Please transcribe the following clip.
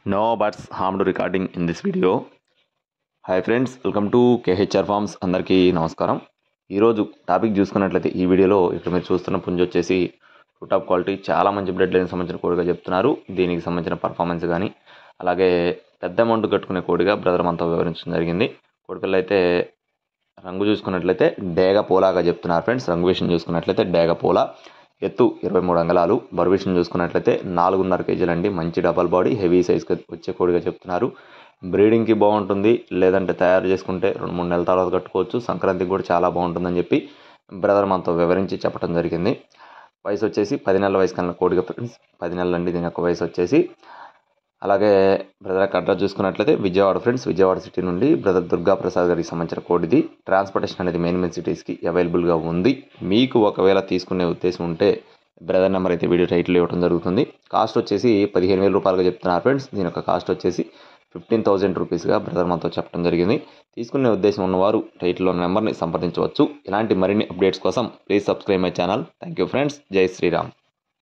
No buts harmed recording in this video. Hi friends, welcome to KHR forms. అందరికీ నమస్కారం. ఈరోజు topic చూసుకున్నట్లయితే ఈ వీడియోలో ఇక్కడ మీరు చూస్తున్న పుంజు వచ్చేసి టాప్ క్వాలిటీ చాలా మంచి బ్లడ్ లైన్ సంబంధించిన కోడిగా చెప్తున్నారు. దీనికి సంబంధించిన పర్ఫార్మెన్స్ కానీ అలాగే పెద్ద అమౌంట్ కట్టుకునే కోడిగా బ్రదర్ మనతో వివరించడం జరిగింది. కోడిపిల్ల అయితే రంగు చూసుకున్నట్లయితే డేగ పోలాగా చెప్తున్నారు ఫ్రెండ్స్. రంగు విషయం చూసుకున్నట్లయితే డేగ పోలా, ఎత్తు 23 అంగళాలు, బరువు విషయం చూసుకున్నట్లయితే 4.5 కేజీలు అండి. మంచి డబల్ బాడీ, హెవీ సైజ్గా వచ్చే కోడిగా చెప్తున్నారు. బ్రీడింగ్కి బాగుంటుంది, లేదంటే తయారు చేసుకుంటే 2-3 నెలల తర్వాత కట్టుకోవచ్చు. సంక్రాంతికి కూడా చాలా బాగుంటుందని చెప్పి బ్రదర్ మనతో వివరించి చెప్పడం జరిగింది. వయసు వచ్చేసి 10 నెలల వయసు కన్నా కోడిగా ఫ్రెండ్స్, 10 నెలలు అండి దీని యొక్క వయసు వచ్చేసి. అలాగే బ్రదర్ యొక్క అడ్రస్ చూసుకున్నట్లయితే విజయవాడ ఫ్రెండ్స్, విజయవాడ సిటీ నుండి బ్రదర్ దుర్గా ప్రసాద్ గారికి సంబంధించిన కోడిది. ట్రాన్స్పోర్టేషన్ అనేది మెయిన్ సిటీస్కి అవైలబుల్గా ఉంది. మీకు ఒకవేళ తీసుకునే ఉద్దేశం ఉంటే బ్రదర్ నెంబర్ అయితే వీడియో టైటిల్ ఇవ్వడం జరుగుతుంది. కాస్ట్ వచ్చేసి 15,000 రూపాయలుగా చెప్తున్నారు ఫ్రెండ్స్. దీని యొక్క కాస్ట్ వచ్చేసి 15,000 రూపీస్గా బ్రదర్ మనతో చెప్పడం జరిగింది. తీసుకునే ఉద్దేశం ఉన్నవారు టైటిల్లో నెంబర్ని సంప్రదించవచ్చు. ఇలాంటి మరిన్ని అప్డేట్స్ కోసం please subscribe my channel. Thank you friends. జై శ్రీరామ్.